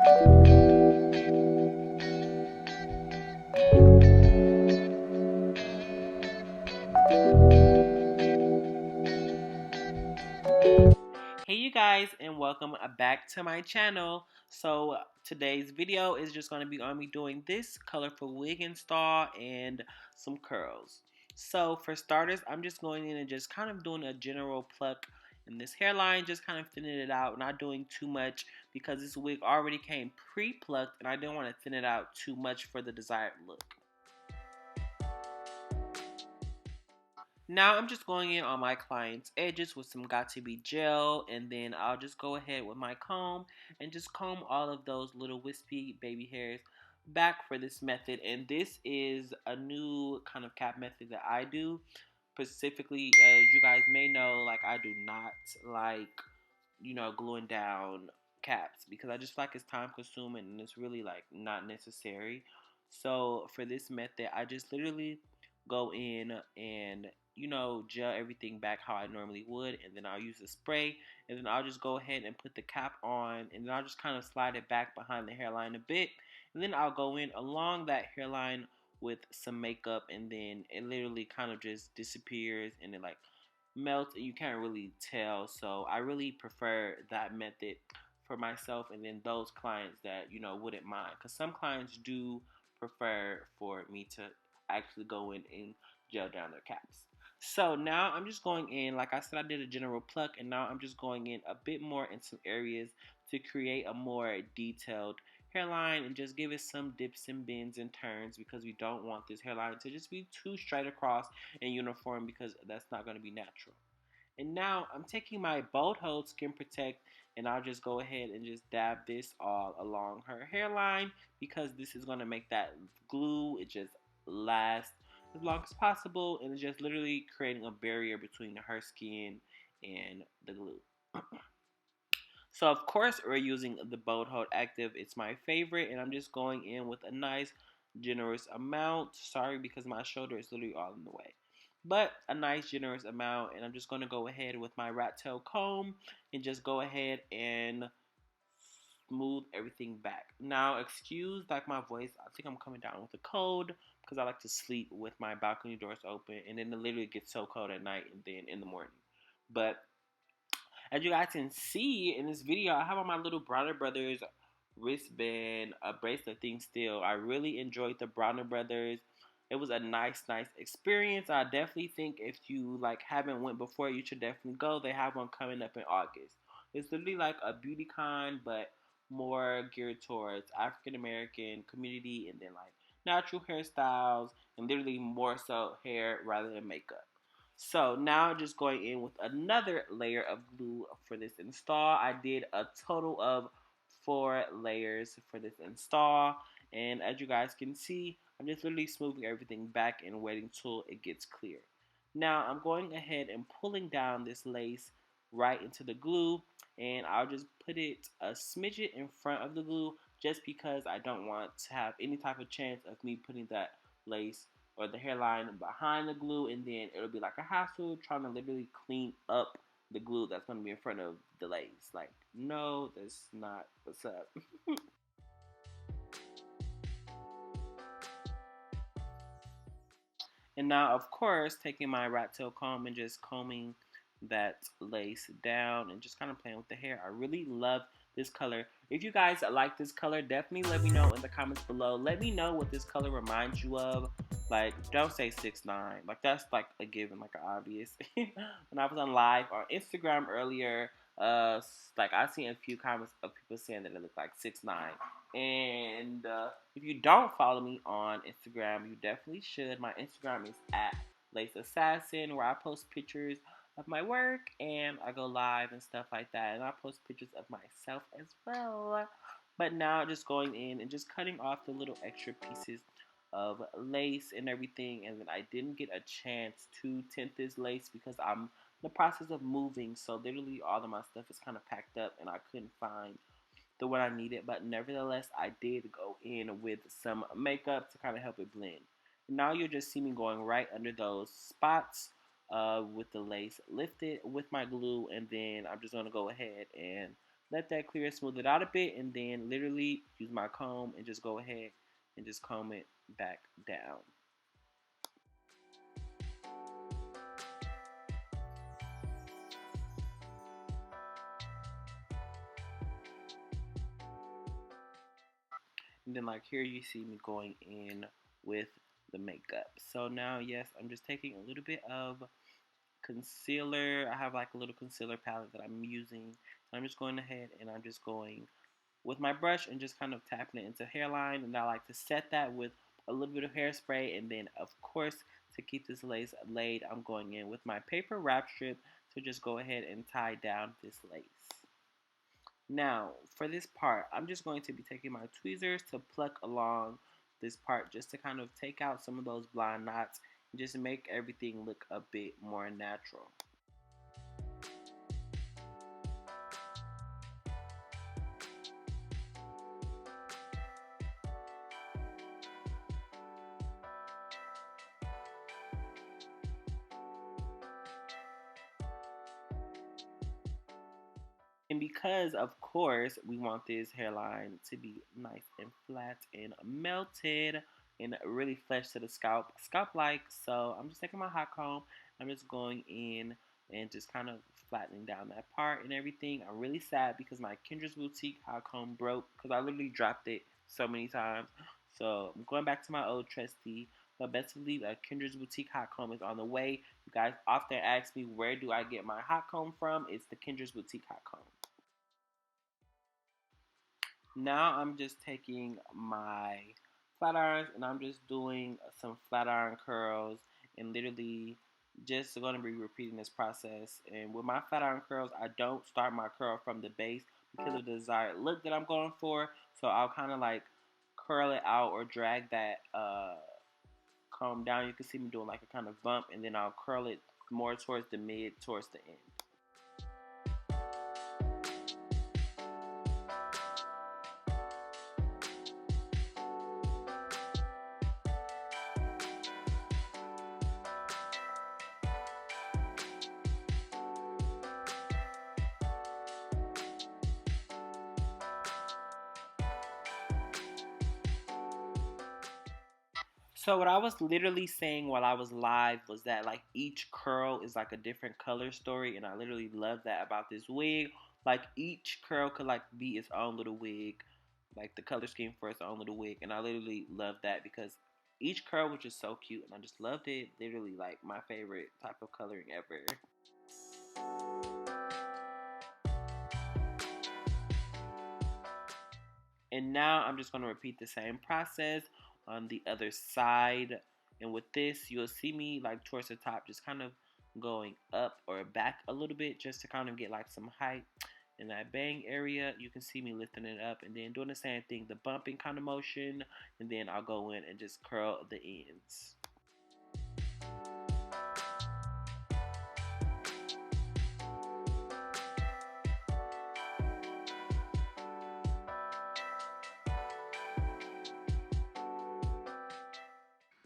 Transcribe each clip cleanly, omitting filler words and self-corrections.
Hey you guys, and welcome back to my channel. So today's video is just going to be on me doing this colorful wig install and some curls. So for starters, I'm just going in and just kind of doing a general pluck in this hairline, just kind of thinning it out, not doing too much because this wig already came pre-plucked and I didn't want to thin it out too much for the desired look. Now I'm just going in on my client's edges with some got to be gel, and then I'll just go ahead with my comb and just comb all of those little wispy baby hairs back for this method. And this is a new kind of cap method that I do. Specifically, as you guys may know, like I do not like, gluing down caps because I just feel like it's time consuming and it's really like not necessary. So for this method, I just literally go in and gel everything back how I normally would, and then I'll use a spray, and then I'll just go ahead and put the cap on, and then I'll just kind of slide it back behind the hairline a bit, and then I'll go in along that hairline with some makeup, and then it literally kind of just disappears and it like melts and you can't really tell. So I really prefer that method for myself, and then those clients that wouldn't mind, because some clients do prefer for me to actually go in and gel down their caps. So now I'm just going in, like I said, I did a general pluck, and now I'm just going in a bit more in some areas to create a more detailed hairline and just give it some dips and bends and turns, because we don't want this hairline to just be too straight across and uniform, because that's not going to be natural. And now I'm taking my Bold Hold Skin Protect, and I'll just go ahead and just dab this all along her hairline, because this is going to make that glue, it just last as long as possible, and it's just literally creating a barrier between her skin and the glue. So of course we're using the Bold Hold Active. It's my favorite, and I'm just going in with a nice generous amount. Sorry, because my shoulder is literally all in the way. But a nice generous amount, and I'm just going to go ahead with my rat tail comb and just go ahead and smooth everything back. Now, excuse like my voice. I think I'm coming down with a cold because I like to sleep with my balcony doors open, and then it literally gets so cold at night and then in the morning. But as you guys can see in this video, I have on my little Bronner Brothers wristband, a bracelet thing still. I really enjoyed the Bronner Brothers. It was a nice experience. I definitely think if you like haven't went before, you should definitely go. They have one coming up in August. It's literally like a beauty con, but more geared towards African American community, and then like natural hairstyles, and literally more so hair rather than makeup. So now just going in with another layer of glue for this install. I did a total of 4 layers for this install, and as you guys can see, I'm just literally smoothing everything back and waiting till it gets clear. Now I'm going ahead and pulling down this lace right into the glue, and I'll just put it a smidget in front of the glue, just because I don't want to have any type of chance of me putting that lace or the hairline behind the glue, and then it'll be like a hassle trying to literally clean up the glue that's going to be in front of the lace. Like, no, that's not what's up. And now, of course, taking my rat tail comb and just combing that lace down and just kind of playing with the hair. I really love this color. If you guys like this color, definitely let me know in the comments below. Let me know what this color reminds you of. Like, don't say 6ix9ine. Like, that's like a given, like an obvious. When I was on live on Instagram earlier, like I seen a few comments of people saying that it looked like 6ix9ine. And if you don't follow me on Instagram, you definitely should. My Instagram is at Lace Assassin, where I post pictures of my work and I go live and stuff like that. And I post pictures of myself as well. But now just going in and just cutting off the little extra pieces of lace and everything. And then I didn't get a chance to tint this lace because I'm in the process of moving. So literally all of my stuff is kind of packed up and I couldn't find the one I needed, but nevertheless, I did go in with some makeup to kind of help it blend. Now you'll just see me going right under those spots with the lace lifted with my glue, and then I'm just going to go ahead and let that clear, smooth it out a bit, and then literally use my comb and just go ahead and just comb it back down. And then like here you see me going in with the makeup. So now, yes, I'm just taking a little bit of concealer. I have like a little concealer palette that I'm using. I'm just going ahead and I'm just going with my brush and just kind of tapping it into hairline. And I like to set that with a little bit of hairspray. And then of course, to keep this lace laid, I'm going in with my paper wrap strip to just go ahead and tie down this lace. Now, for this part, I'm just going to be taking my tweezers to pluck along this part just to kind of take out some of those blind knots and just make everything look a bit more natural. And because, of course, we want this hairline to be nice and flat and melted and really flesh to the scalp-like. So I'm just taking my hot comb. I'm just going in and just kind of flattening down that part and everything. I'm really sad because my Kendra's Boutique hot comb broke because I literally dropped it so many times. So I'm going back to my old trusty. But best believe a Kendra's Boutique hot comb is on the way. You guys often ask me where do I get my hot comb from. It's the Kendra's Boutique hot comb. Now I'm just taking my flat irons and I'm just doing some Flatiron curls and literally just going to be repeating this process. And with my Flatiron curls, I don't start my curl from the base because of the desired look that I'm going for. So I'll kind of like curl it out or drag that comb down. You can see me doing like a kind of bump, and then I'll curl it more towards the mid, towards the end. So what I was literally saying while I was live was that like each curl is like a different color story, and I literally love that about this wig. Like each curl could like be its own little wig, like the color scheme for its own little wig, and I literally love that because each curl was just so cute, and I just loved it. Literally like my favorite type of coloring ever. And now I'm just going to repeat the same process on the other side. And with this, you'll see me like towards the top, just kind of going up or back a little bit just to kind of get like some height in that bang area. You can see me lifting it up and then doing the same thing, the bumping kind of motion. And then I'll go in and just curl the ends.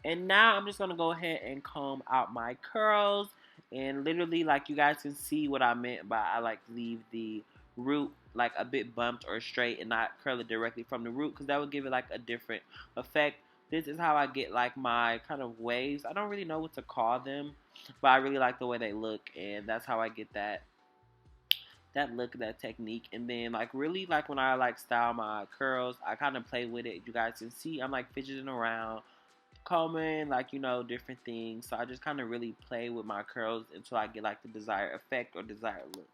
And now I'm just going to go ahead and comb out my curls. And literally, like you guys can see what I meant by I like leave the root like a bit bumped or straight and not curl it directly from the root because that would give it like a different effect. This is how I get like my kind of waves. I don't really know what to call them, but I really like the way they look, and that's how I get that look, that technique. And then like really like when I like style my curls, I kind of play with it. You guys can see I'm like fidgeting around, combing, like, you know, different things. So I just kind of really play with my curls until I get like the desired effect or desired look.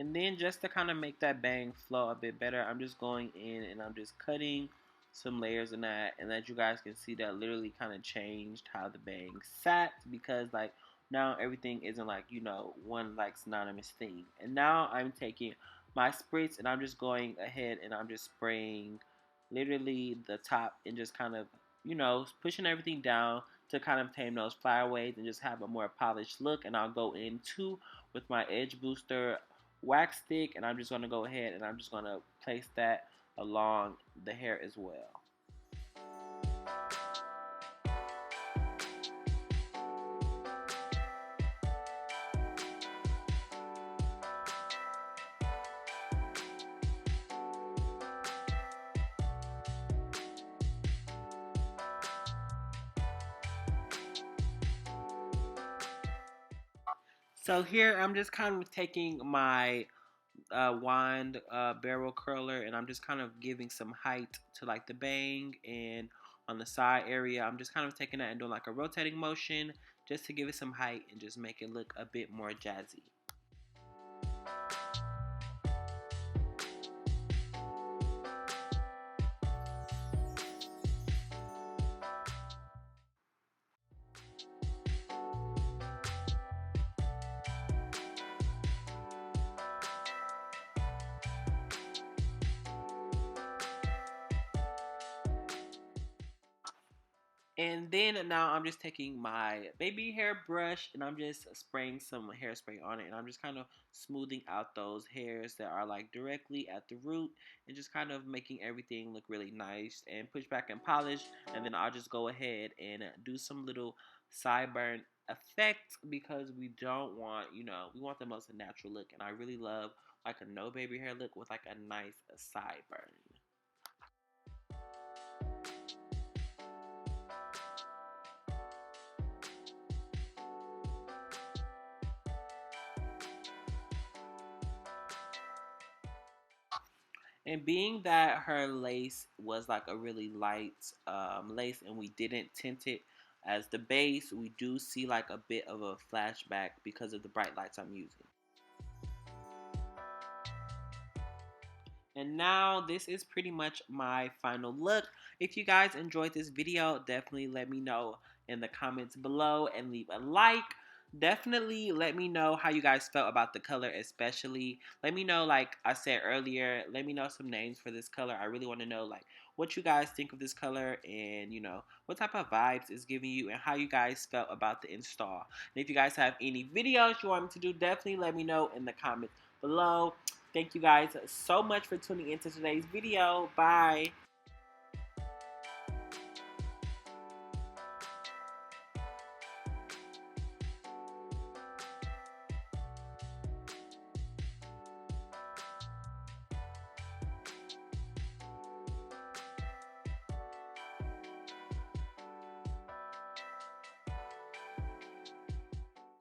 And then just to kind of make that bang flow a bit better, I'm just going in and I'm just cutting some layers in that. And that you guys can see that literally kind of changed how the bang sat, because like now everything isn't like, you know, one like synonymous thing. And now I'm taking my spritz and I'm just going ahead and I'm just spraying literally the top and just kind of, you know, pushing everything down to kind of tame those flyaways and just have a more polished look. And I'll go in too with my edge booster wax stick, and I'm just going to go ahead and I'm just going to place that along the hair as well. So here I'm just kind of taking my wand barrel curler, and I'm just kind of giving some height to like the bang, and on the side area I'm just kind of taking that and doing like a rotating motion just to give it some height and just make it look a bit more jazzy. And then now I'm just taking my baby hair brush and I'm just spraying some hairspray on it, and I'm just kind of smoothing out those hairs that are like directly at the root and just kind of making everything look really nice and push back and polish. And then I'll just go ahead and do some little sideburn effect, because we don't want, you know, we want the most natural look, and I really love like a no baby hair look with like a nice sideburn. And being that her lace was like a really light lace and we didn't tint it as the base, we do see like a bit of a flashback because of the bright lights I'm using. And now this is pretty much my final look. If you guys enjoyed this video, definitely let me know in the comments below and leave a like. Definitely let me know how you guys felt about the color, especially. Let me know, like I said earlier, let me know some names for this color. I really want to know like what you guys think of this color, and you know, what type of vibes it's giving you and how you guys felt about the install. And if you guys have any videos you want me to do, definitely let me know in the comments below. Thank you guys so much for tuning into today's video. Bye.